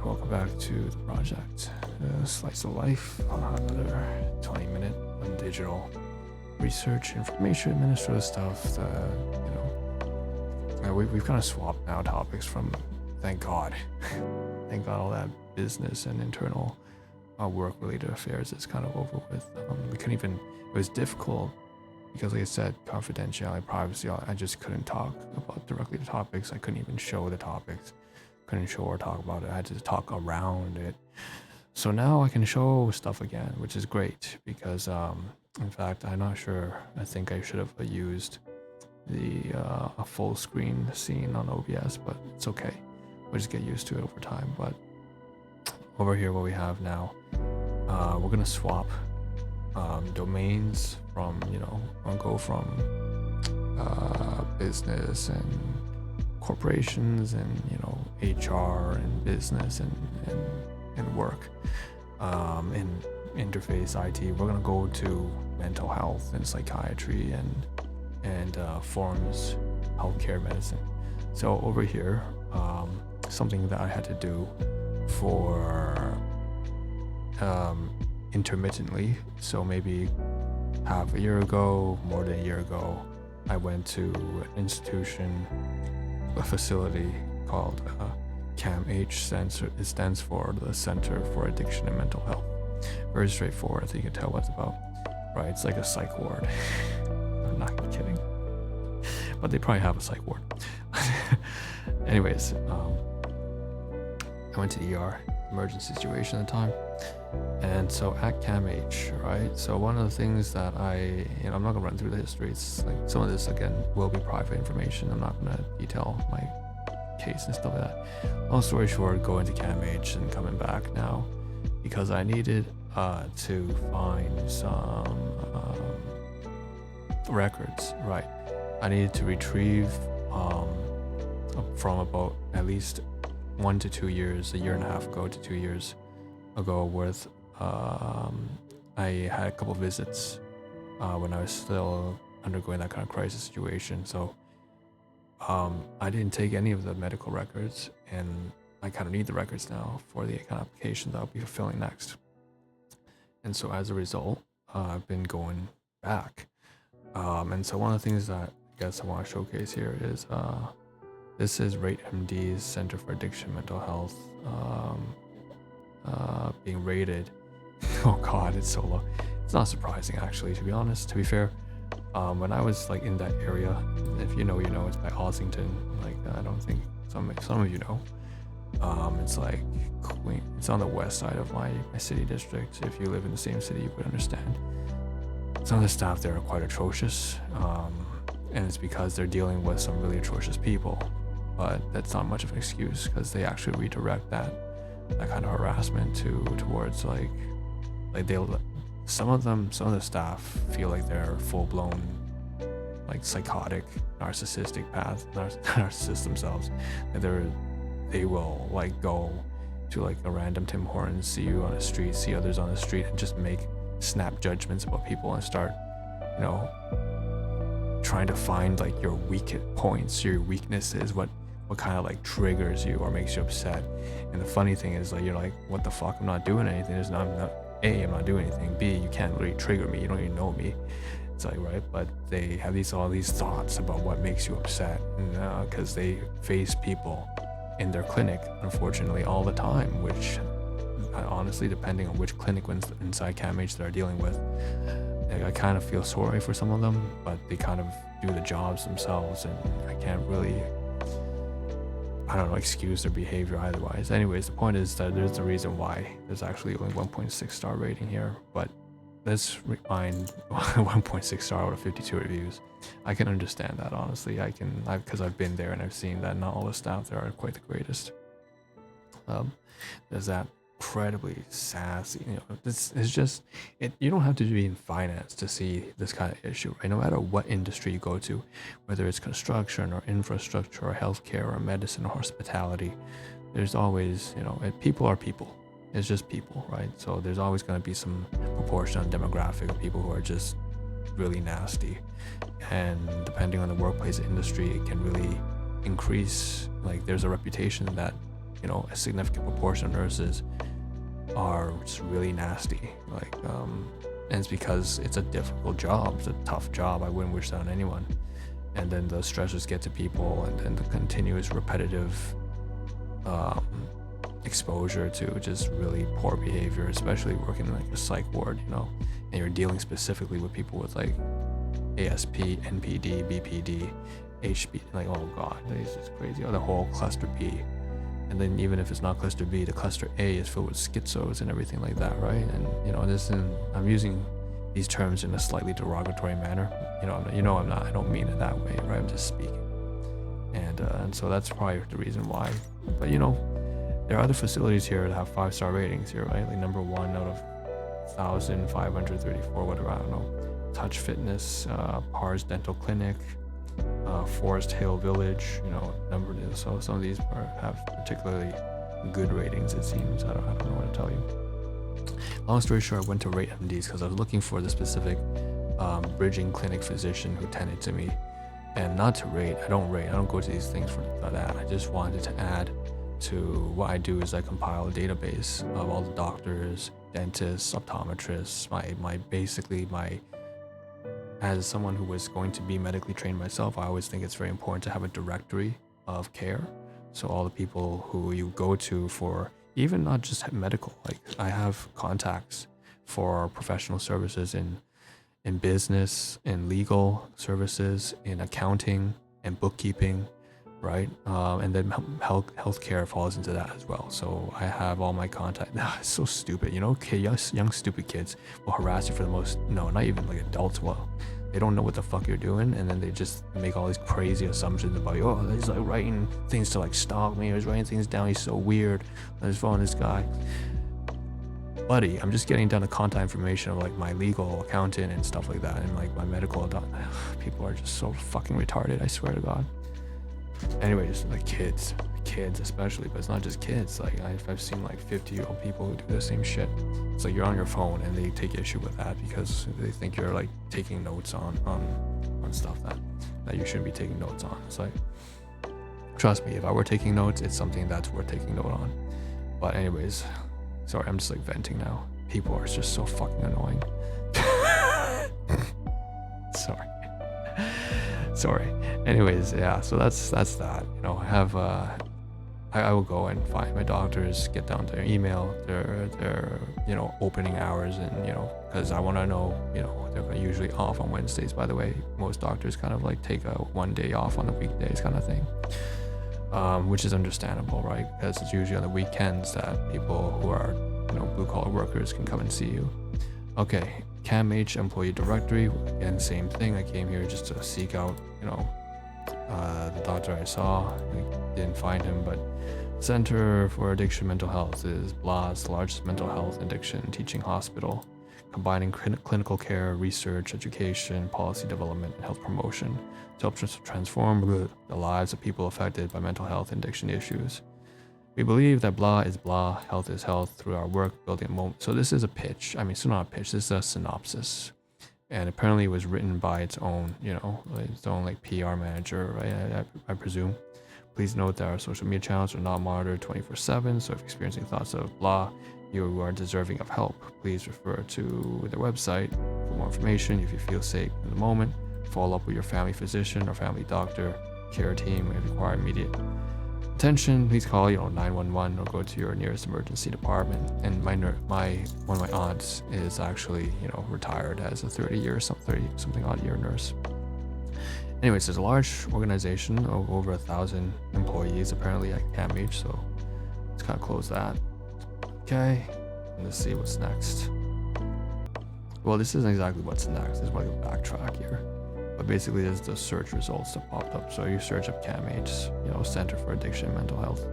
welcome back to the project. Slice of life, another 20-minute on digital research, information, administrative stuff that, we've kind of swapped now topics from, thank God, all that business and internal work-related affairs is kind of over with. It was difficult because, like I said, confidentiality, privacy, I just couldn't talk about directly the topics. I couldn't even show the topics. Couldn't show or talk about it. I had to talk around it. So now I can show stuff again, which is great because, in fact, I'm not sure. I think I should have used a full screen scene on OBS, but it's okay. We'll just get used to it over time. But over here, what we have now, we're gonna swap domains from, I'll go from business and corporations and HR and business and work and interface IT. We're gonna go to mental health and psychiatry and forms healthcare medicine. So over here, something that I had to do for intermittently, so maybe half a year ago, more than a year ago, I went to an institution, a facility called CAMH. It stands for the Center for Addiction and Mental Health. Very straightforward. I think you can tell what it's about, right? It's like a psych ward. I'm not kidding, but they probably have a psych ward. Anyways, I went to the ER, emergency situation at the time, and so at CAMH, right? So one of the things that I'm not gonna run through the history. It's like some of this again will be private information. I'm not gonna detail my case and stuff like that. Long story short, going to CAMH and coming back now because I needed to find some records, right? I needed to retrieve from about at least 1 to 2 years, a year and a half ago to 2 years ago worth. I had a couple visits when I was still undergoing that kind of crisis situation. So I didn't take any of the medical records, and I kind of need the records now for the kind of application that I'll be fulfilling next. And so as a result, I've been going back. And so one of the things that I guess I want to showcase here is this is RateMD's Center for Addiction and Mental Health being rated. Oh God, it's so low. It's not surprising actually, to be honest. To be fair, when I was like in that area, if you know, it's by Ossington. Like I don't think some of you know. It's like Queen. It's on the west side of my city district. If you live in the same city, you would understand. Some of the staff there are quite atrocious, and it's because they're dealing with some really atrocious people. But that's not much of an excuse because they actually redirect that kind of harassment towards like they'll some of the staff feel like they're full-blown like psychotic, narcissistic narcissists themselves, and they will like go to like a random Tim Hortons, see you on the street, see others on the street, and just make snap judgments about people and start trying to find like your weak points, your weaknesses, what kind of like triggers you or makes you upset. And the funny thing is like you're like, what the fuck, I'm not doing anything. I'm not doing anything. B, you can't really trigger me, you don't even know me. It's like, right? But they have all these thoughts about what makes you upset, and because they face people in their clinic unfortunately all the time, which honestly, depending on which clinic inside CAMH they're dealing with, I kind of feel sorry for some of them, but they kind of do the jobs themselves, and I can't really, excuse their behavior otherwise. Anyways, the point is that there's a reason why there's actually only 1.6 star rating here, but let's find 1.6 star out of 52 reviews. I can understand that, honestly. Because I've been there and I've seen that not all the staff there are quite the greatest. There's that incredibly sassy, it's just you don't have to be in finance to see this kind of issue, right? No matter what industry you go to, whether it's construction or infrastructure or healthcare or medicine or hospitality, there's always, people are people. It's just people, right? So there's always going to be some proportion of demographic of people who are just really nasty, and depending on the workplace industry, it can really increase. Like there's a reputation that you know, a significant proportion of nurses are just really nasty. Like, and it's because it's a difficult job. It's a tough job. I wouldn't wish that on anyone. And then the stressors get to people, and then the continuous repetitive exposure to just really poor behavior, especially working in like a psych ward, you know, and you're dealing specifically with people with like ASP, NPD, BPD, HB, like, oh god, it's just crazy. Or the whole cluster B. And then even if it's not cluster B, the cluster A is filled with schizos and everything like that, right? And you know, I'm using these terms in a slightly derogatory manner. I'm not. I don't mean it that way, right? I'm just speaking. And so that's probably the reason why. But you know, there are other facilities here that have 5-star ratings here, right? Like number 1 out of 1,534, whatever, I don't know. Touch Fitness, Pars Dental Clinic, Forest Hill Village, you know, so some of these have particularly good ratings, it seems. I don't know what to tell you. Long story short, I went to RateMD's because I was looking for the specific bridging clinic physician who tended to me. And not to rate, I don't go to these things for that. I just wanted to add to what I do is I compile a database of all the doctors, dentists, optometrists, as someone who was going to be medically trained myself, I always think it's very important to have a directory of care. So all the people who you go to for even not just medical, like I have contacts for professional services in business, in legal services, in accounting and bookkeeping, right? And then healthcare falls into that as well. So I have all my contacts. It's so stupid, you know? Okay, young stupid kids will harass you for the most, no, not even like adults will. They don't know what the fuck you're doing, and then they just make all these crazy assumptions about you. Oh, he's like writing things to like stalk me, or he's writing things down, he's so weird. I just following this guy. Buddy, I'm just getting down the contact information of like my legal accountant and stuff like that, and like my medical people are just so fucking retarded, I swear to God. Anyways, like kids especially, but it's not just kids. Like I've seen like 50-year-old people who do the same shit. It's like you're on your phone and they take issue with that because they think you're like taking notes on stuff that you shouldn't be taking notes on. It's like, trust me, if I were taking notes, it's something that's worth taking note on. But anyways, sorry, I'm just like venting now. People are just so fucking annoying. Sorry. Anyways, yeah, so that's that. You know, I have I will go and find my doctors, get down to their email, their you know, opening hours, and you know, because I want to know, you know, they're usually off on Wednesdays. By the way, most doctors kind of like take a 1 day off on the weekdays kind of thing, which is understandable, right? Because it's usually on the weekends that people who are, you know, blue collar workers can come and see you. Okay, CAMH employee directory, again, same thing. I came here just to seek out, you know, the doctor I saw. I didn't find him, but Center for Addiction Mental Health is BLA's largest mental health addiction teaching hospital, combining clinical care, research, education, policy development, and health promotion to help transform the lives of people affected by mental health and addiction issues. We believe that BLA is BLA, health is health, through our work building a moment. So this is a pitch. I mean, it's not a pitch, this is a synopsis. And apparently it was written by its own, you know, its own like PR manager, right? I presume. Please note that our social media channels are not monitored 24/7. So if you're experiencing thoughts of BLA, you are deserving of help. Please refer to their website for more information. If you feel safe in the moment, follow up with your family physician or family doctor, care team if require immediate attention. Please call 911 or go to your nearest emergency department. And one of my aunts is actually retired as a 30 something odd year nurse. Anyways, there's a large organization of over 1,000 employees apparently at CAMH, so let's kind of close that. Okay, let's see what's next. Well, this isn't exactly what's next. There's like a backtrack here. But basically, there's the search results that popped up. So you search up CAMH, Center for Addiction and Mental Health.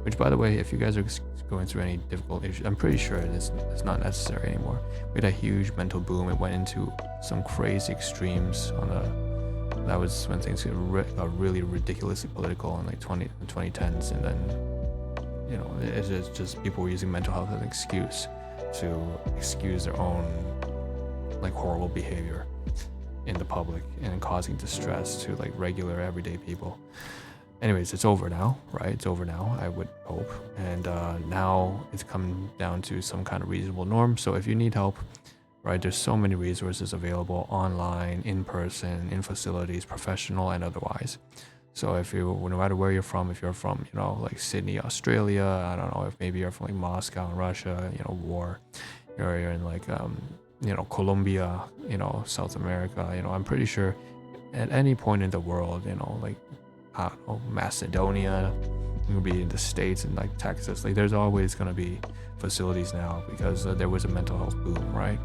Which, by the way, if you guys are going through any difficult issues, I'm pretty sure it's not necessary anymore. We had a huge mental boom. It went into some crazy extremes that was when things got really ridiculously political in like 2010s, and then it's just people were using mental health as an excuse to excuse their own like horrible behavior in the public and causing distress to like regular everyday people. anyways, it's over now, right? It's over now, I would hope. And now it's come down to some kind of reasonable norm. So if you need help, right, there's so many resources available online, in person, in facilities, professional and otherwise. So if you, no matter where you're from, if you're from, you know, like Sydney, Australia, I don't know, if maybe you're from like Moscow in Russia, you know, war, or you're in like, you know, Colombia, you know, South America, you know, I'm pretty sure at any point in the world, you know, like, I don't know, Macedonia, maybe in the States and like Texas, like there's always going to be facilities now because there was a mental health boom, right?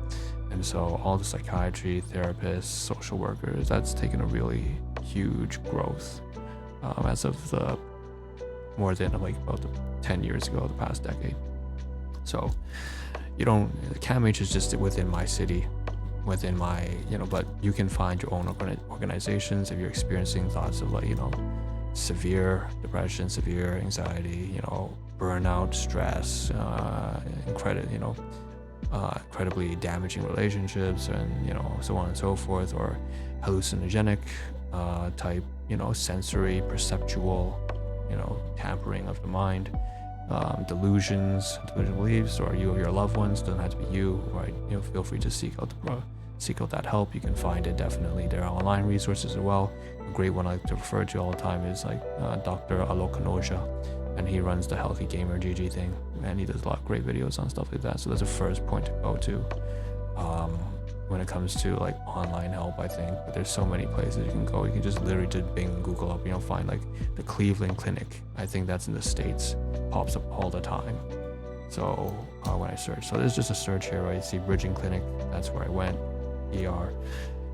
And so all the psychiatry, therapists, social workers, that's taken a really huge growth as of the more than like about 10 years ago, the past decade. So you don't, CAMH is just within my city, within my, you know, but you can find your own organizations if you're experiencing thoughts of like, you know, severe depression, severe anxiety, you know, burnout, stress, incredibly damaging relationships, and, you know, so on and so forth, or hallucinogenic type, you know, sensory, perceptual, you know, tampering of the mind, delusions, delusional beliefs, or you or your loved ones, doesn't have to be you, right? You know, feel free to seek out that help. You can find it definitely. There are online resources as well. A great one I like to refer to all the time is like Dr. Alok Kanoja, and he runs the Healthy Gamer GG thing, and he does a lot of great videos on stuff like that. So that's the first point to go to when it comes to like online help, I think. But there's so many places you can go. You can just literally just Bing and Google up, you know, find like the Cleveland Clinic. I think that's in the States, pops up all the time. So when I search, so there's just a search here, right? You see Bridging Clinic, that's where I went. ER,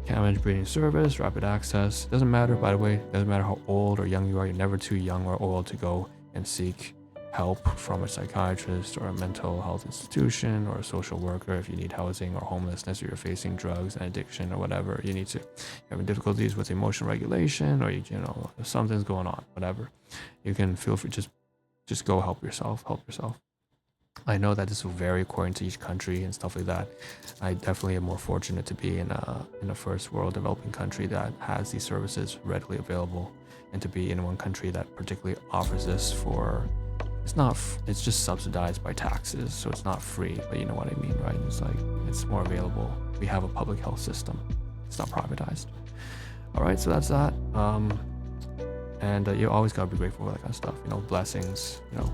CAMH Breeding Service, Rapid Access. Doesn't matter, by the way, doesn't matter how old or young you are. You're never too young or old to go and seek help from a psychiatrist or a mental health institution or a social worker if you need housing or homelessness, or you're facing drugs and addiction or whatever. You need to, you're having difficulties with emotional regulation, or you know, if something's going on, whatever. You can feel free, just go help yourself. I know that this will vary according to each country and stuff like that. I definitely am more fortunate to be in a first world developing country that has these services readily available, and to be in one country that particularly offers this for, it's just subsidized by taxes, so it's not free, but you know what I mean, right? It's like, it's more available. We have a public health system. It's not privatized. All right, so that's that. And you always gotta be grateful for that kind of stuff, you know, blessings, you know.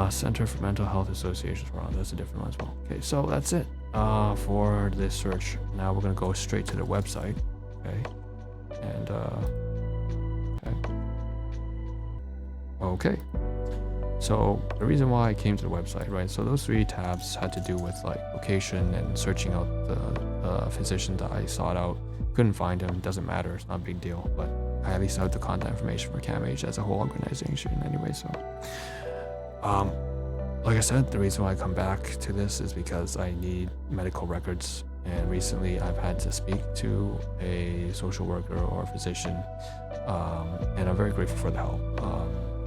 Center for Mental Health Associations, that's a different one as well. Okay, so that's it for this search. Now we're gonna go straight to the website, okay? And okay. So the reason why I came to the website, right? So those 3 tabs had to do with like location and searching out the physician that I sought out. Couldn't find him, doesn't matter, it's not a big deal, but I at least have the contact information for CAMH as a whole organization anyway, so. Like I said, the reason why I come back to this is because I need medical records, and recently I've had to speak to a social worker or a physician, and I'm very grateful for the help.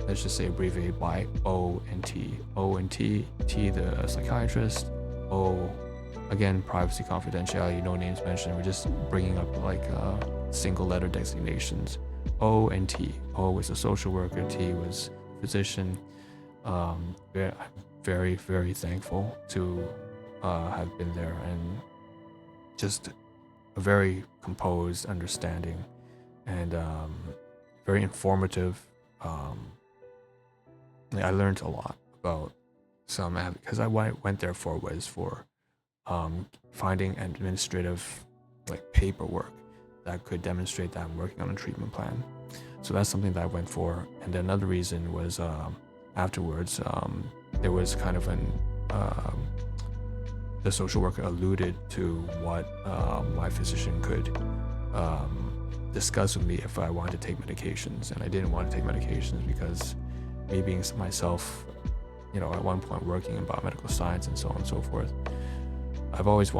Let's just say abbreviated by O and T. O and T, T the psychiatrist, O, again, privacy, confidentiality, no names mentioned. We're just bringing up like single letter designations. O and T. O was a social worker, T was physician. I'm very, very thankful to have been there, and just a very composed, understanding, and very informative. I learned a lot about some, because I went there for was for finding administrative like paperwork that could demonstrate that I'm working on a treatment plan. So that's something that I went for. And then another reason was afterwards, there was kind of the social worker alluded to what my physician could discuss with me if I wanted to take medications, and I didn't want to take medications because me being myself, you know, at one point working in biomedical science and so on and so forth, I always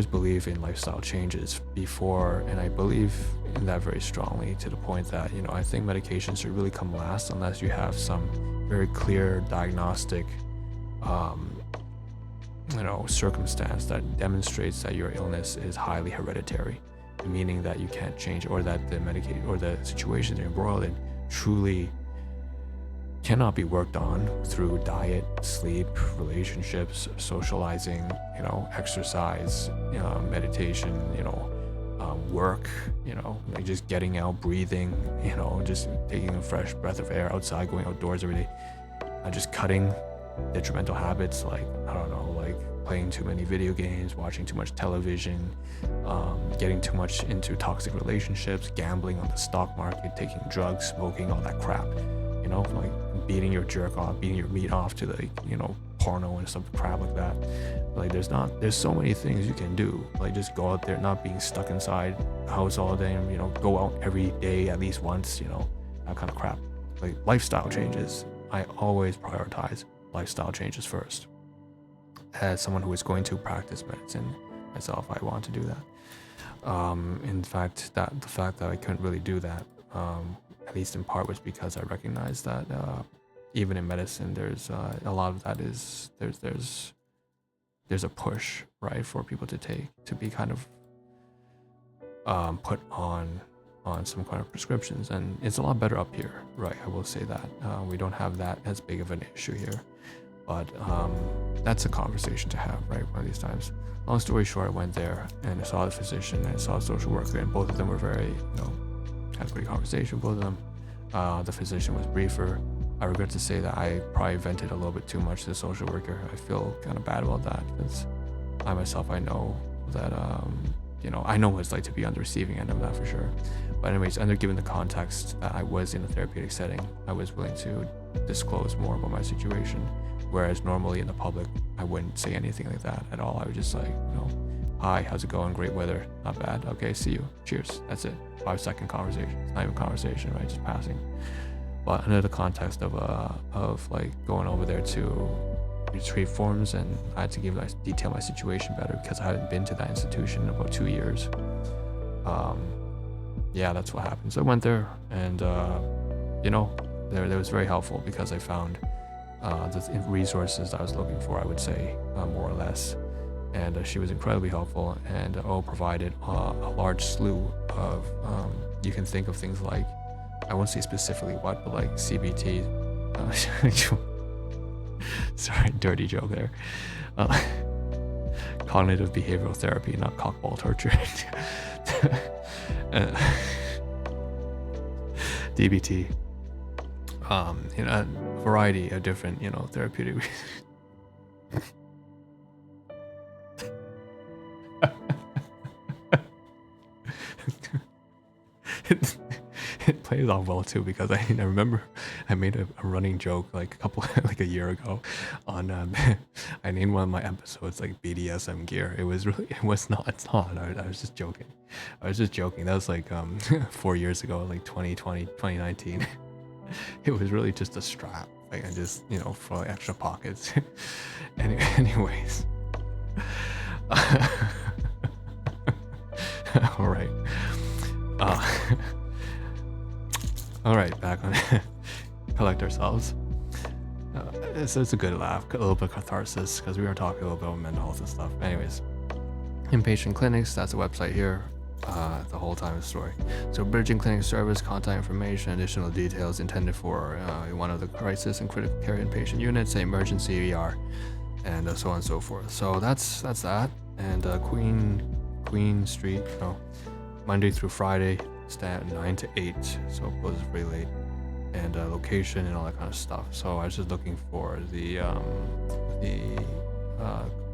believe in lifestyle changes before, and I believe in that very strongly, to the point that, you know, I think medications should really come last unless you have some very clear diagnostic circumstance that demonstrates that your illness is highly hereditary, meaning that you can't change, or that the situation you're embroiled in truly cannot be worked on through diet, sleep, relationships, socializing, exercise, meditation, work, like just getting out, breathing, just taking a fresh breath of air outside, going outdoors every day, just cutting detrimental habits like, I don't know, like playing too many video games, watching too much television, getting too much into toxic relationships, gambling on the stock market, taking drugs, smoking, all that crap, like beating your jerk off, beating your meat off to like, porno and some crap like that. Like there's so many things you can do. Like just go out there, not being stuck inside the house all day, and go out every day at least once, that kind of crap. Like lifestyle changes. I always prioritize lifestyle changes first. As someone who is going to practice medicine myself, I want to do that. In fact, the fact that I couldn't really do that, at least in part, was because I recognized that even in medicine, there's a lot of that is there's a push, right, for people to be kind of put on some kind of prescriptions, and it's a lot better up here, right? I will say that we don't have that as big of an issue here, but that's a conversation to have, right, one of these times. Long story short, I went there and I saw the physician and I saw a social worker, and both of them were very, had a great conversation, both of them. The physician was briefer. I regret to say that I probably vented a little bit too much to the social worker. I feel kind of bad about that, because I myself, I know that, I know what it's like to be on the receiving end of that for sure. But anyways, under given the context that I was in a therapeutic setting, I was willing to disclose more about my situation. Whereas normally in the public, I wouldn't say anything like that at all. I would just like, hi, how's it going? Great weather, not bad. Okay, see you. Cheers. That's it. 5-second conversation. It's not even conversation, right? Just passing. But under the context of like going over there to retrieve forms, and I had to detail my situation better because I hadn't been to that institution in about 2 years. Yeah, that's what happened. So I went there, and there was very helpful because I found the resources that I was looking for, I would say, more or less. And she was incredibly helpful, and provided a large slew of, you can think of things like, I won't say specifically what, but like CBT, sorry, dirty joke there, cognitive behavioral therapy, not cockball torture, DBT, a variety of different, therapeutic it plays off well too, because I remember I made a running joke like a year ago on I named one of my episodes like BDSM gear. It's not. I was just joking. That was like 4 years ago, like 2019. It was really just a strap, like, and just for like extra pockets. Anyways. All right. All right, back on collect ourselves. It's a good laugh, a little bit of catharsis, because we were talking a little bit about mental health and stuff. Anyways, inpatient clinics, that's a website here. The whole time of the story. So bridging clinic service, contact information, additional details intended for one of the crisis and critical care inpatient units, say emergency ER, and so on and so forth. So that's that. And Queen Street, Monday through Friday, 9 to 8, so it closes pretty late, and location and all that kind of stuff. So I was just looking for the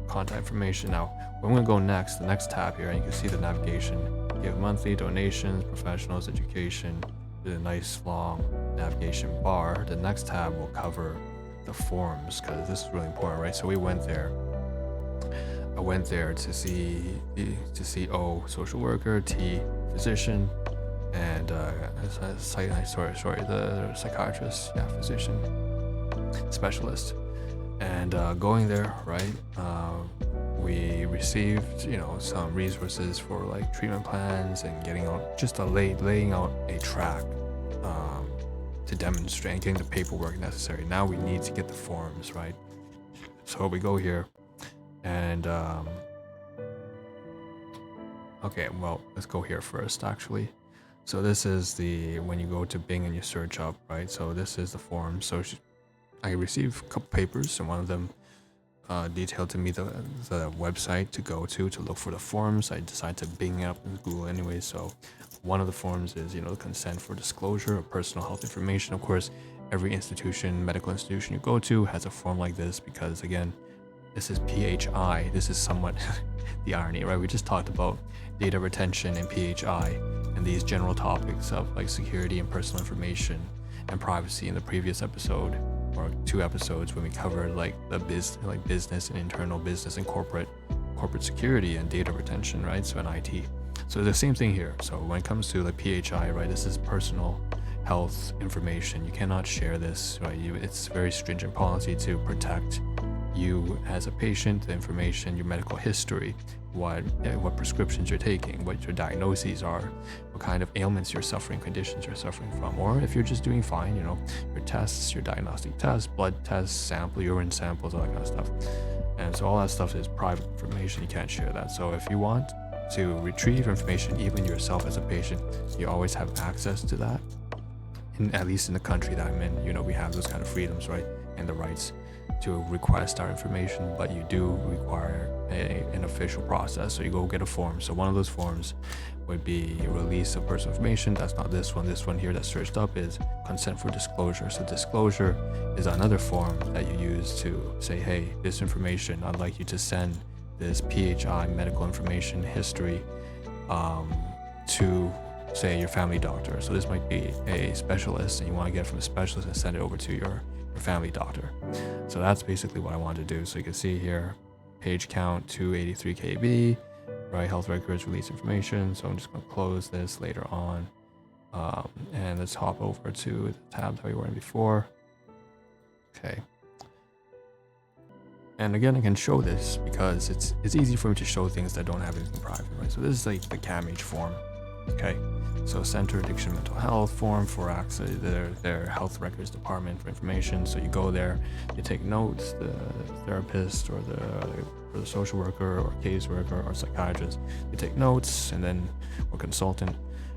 contact information. Now, where I'm going to go next, the next tab here, and you can see the navigation. You have monthly donations, professionals, education, with a nice long navigation bar. The next tab will cover the forms, because this is really important, right? So we went there. I went there to see O, social worker, T, physician, and the psychiatrist, physician, specialist. And going there, right, we received, some resources for like treatment plans and laying out a track to demonstrate and getting the paperwork necessary. Now we need to get the forms, right? So we go here, and okay, well, let's go here first, actually. So this is when you go to Bing and you search up, right? So this is the form. So I received a couple papers, and one of them detailed to me the website to go to look for the forms. I decided to Bing it up in Google anyway. So one of the forms is, the consent for disclosure of personal health information. Of course, every medical institution you go to has a form like this because, again, this is PHI. This is somewhat the irony, right? We just talked about data retention and PHI and these general topics of like security and personal information and privacy in the previous episode or 2 episodes when we covered like the business and internal business and corporate security and data retention, right? So in IT. So the same thing here. So when it comes to like PHI, right, this is personal health information. You cannot share this, right? It's very stringent policy to protect you as a patient, the information, your medical history, what prescriptions you're taking, what your diagnoses are, what kind of ailments you're suffering, conditions you're suffering from, or if you're just doing fine, your tests, your diagnostic tests, blood tests, urine samples, all that kind of stuff. And so all that stuff is private information. You can't share that. So if you want to retrieve information, even yourself as a patient, you always have access to that. At least in the country that I'm in, we have those kind of freedoms, right, and the rights to request our information, but you do require an official process. So you go get a form. So one of those forms would be a release of personal information. That's not this one. This one here that's searched up is consent for disclosure. So disclosure is another form that you use to say, hey, this information, I'd like you to send this PHI medical information history to, say, your family doctor. So this might be a specialist, and you want to get it from a specialist and send it over to your family doctor. So that's basically what I wanted to do. So you can see here, page count 283 KB, right? Health records, release information. So I'm just going to close this later on. And let's hop over to the tab that we were in before. Okay. And again, I can show this because it's easy for me to show things that don't have anything private, right? So this is like the CAMH form. Okay, so Center Addiction Mental Health form for access their health records department for information. So you go there, you take notes, the therapist or the social worker or caseworker or psychiatrist, you take notes, and then or consultant,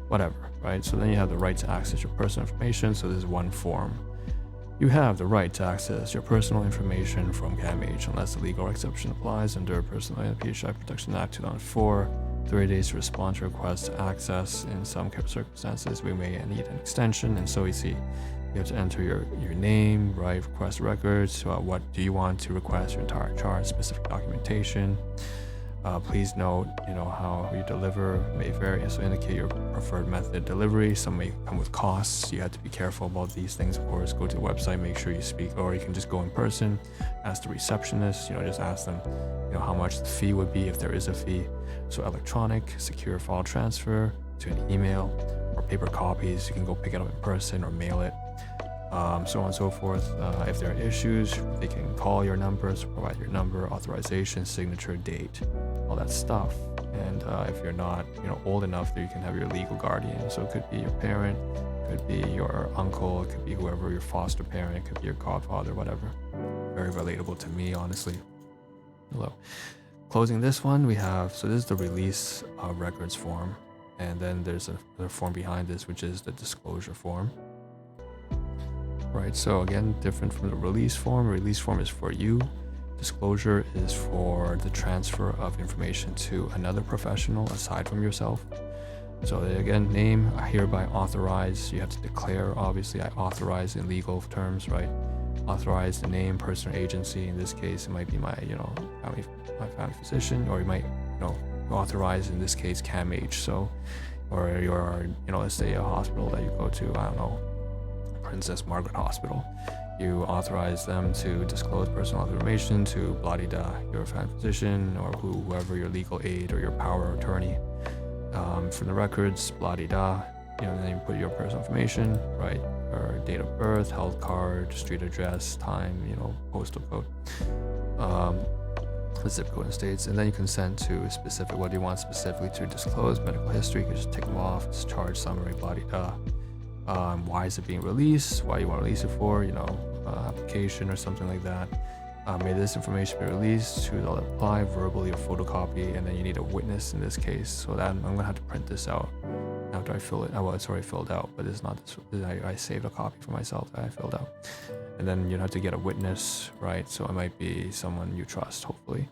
whatever, right? So then you have the right to access your personal information. So this is one form. You have the right to access your personal information from CAMH unless the legal exception applies under Personal PHI Protection Act 2004. 30 days to respond to requests to access. In some circumstances, we may need an extension. And so you see, you have to enter your name, right? Request records. What do you want to request? Your entire chart, specific documentation. Please note, how you deliver may vary. So indicate your preferred method of delivery. Some may come with costs. You have to be careful about these things. Of course, go to the website, make sure you speak, or you can just go in person, ask the receptionist. Just ask them, how much the fee would be if there is a fee. So electronic, secure file transfer to an email, or paper copies. You can go pick it up in person or mail it. So on and so forth. If there are issues, they can call your number, so provide your number, authorization, signature, date, all that stuff. And if you're not, old enough, that you can have your legal guardian. So it could be your parent, it could be your uncle, it could be whoever, your foster parent, it could be your godfather, whatever. Very relatable to me, honestly. Hello. Closing this one, we have, so this is the release records form. And then there's another form behind this, which is the disclosure form. Right, so again, different from the release form. Release form is for you. Disclosure is for the transfer of information to another professional aside from yourself. So again, name, I hereby authorize. You have to declare, obviously, I authorize in legal terms, right? Authorize the name, person, or agency. In this case, it might be my, family physician, or you might, authorize, in this case, CAMH. So, or your, let's say a hospital that you go to, I don't know, Princess Margaret Hospital. You authorize them to disclose personal information to blah-de-da, your family physician, or whoever your legal aid or your power of attorney. From the records, blah-de-da, and then you put your personal information, right? Or date of birth, health card, street address, time, postal code, the zip code and states, and then you consent to specific, what do you want specifically to disclose, medical history, you can just tick them off, discharge summary, blah-de-da. Why is it being released? Why you want to release it for? Application or something like that. May this information be released? Choose all that apply, verbally or photocopy, and then you need a witness in this case. So that I'm gonna have to print this out. after I fill it. Well, it's already filled out, but it's not this. I saved a copy for myself that I filled out. And then you have to get a witness, right? So it might be someone you trust, hopefully.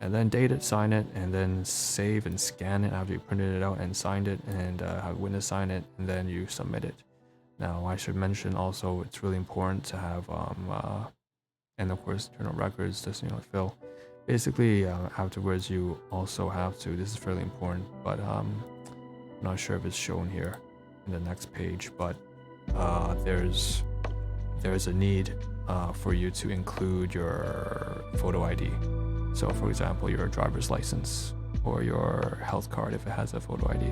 And then date it, sign it, and then save and scan it after you printed it out and signed it, and have a witness sign it, and then you submit it. Now, I should mention also, it's really important to have, and of course, journal records, just, fill. Basically, afterwards, you also have to, this is fairly important, but I'm not sure if it's shown here in the next page, but there's a need for you to include your photo ID. So for example, your driver's license or your health card if it has a photo ID.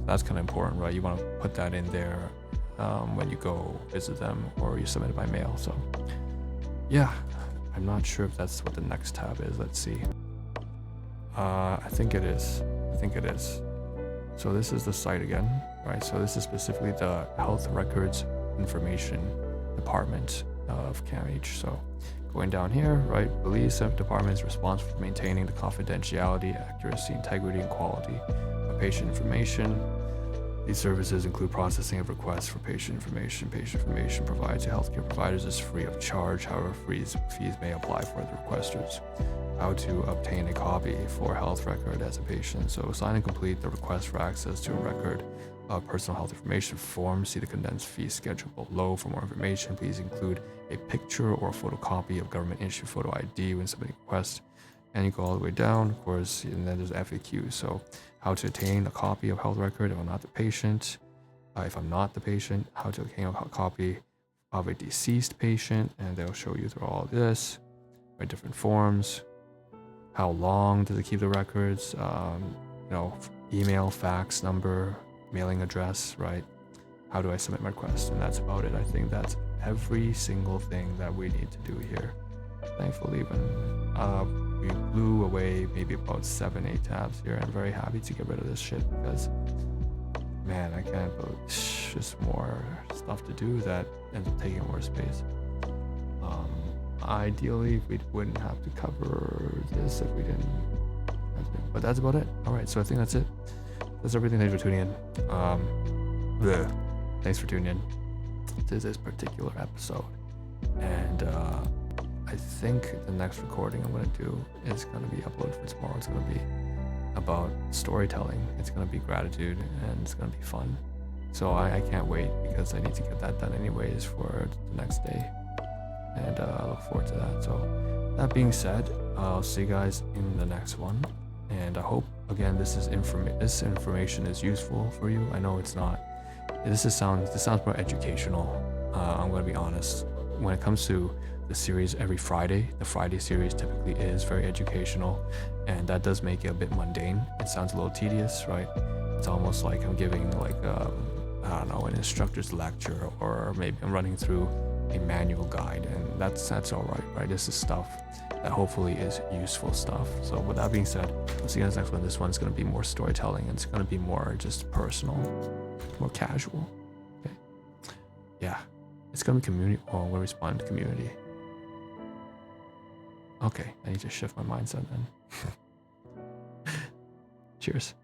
That's kind of important, right? You want to put that in there when you go visit them or you submit it by mail. So yeah, I'm not sure if that's what the next tab is. Let's see. I think it is. So this is the site again, right? So this is specifically the Health Records Information Department of CAMH. So going down here, right, Police Department is responsible for maintaining the confidentiality, accuracy, integrity, and quality of patient information. These services include processing of requests for patient information. Patient information provided to healthcare providers is free of charge. However, fees may apply for the requesters. How to obtain a copy for health record as a patient. So sign and complete the request for access to a record of personal health information form. See the condensed fee schedule below. For more information, please include a picture or a photocopy of government issued photo ID when submitting requests. And you go all the way down, of course, and then there's FAQ. So how to obtain a copy of health record if I'm not the patient. If I'm not the patient, how to obtain a copy of a deceased patient, and they'll show you through all of this, right, different forms. How long does it keep the records? Email, fax number, mailing address, right? How do I submit my request? And that's about it. I think that's every single thing that we need to do here. Thankfully, we blew away maybe about 7-8 tabs here. I'm very happy to get rid of this shit because, man, I can't believe it's just more stuff to do that ends up taking more space. Ideally, we wouldn't have to cover this if we didn't. But that's about it. All right, so I think that's it. That's everything. Thanks for tuning in. Thanks for tuning in to this particular episode. And I think the next recording I'm going to do is going to be uploaded for tomorrow. It's going to be about storytelling. It's going to be gratitude, and it's going to be fun. So I can't wait because I need to get that done anyways for the next day. And I look forward to that. So that being said, I'll see you guys in the next one. And I hope, again, this information is useful for you. I know it's not. This sounds more educational. I'm going to be honest. When it comes to the series every Friday, the Friday series typically is very educational, and that does make it a bit mundane. It sounds a little tedious, right? It's almost like I'm giving an instructor's lecture, or maybe I'm running through a manual guide, and that's all right? This is stuff that hopefully is useful stuff. So with that being said, we'll see you guys next one. This one's going to be more storytelling, and it's going to be more just personal, more casual. Okay. Yeah, it's going to be community. Oh, I'm going to respond to community. Okay, I need to shift my mindset then. Cheers.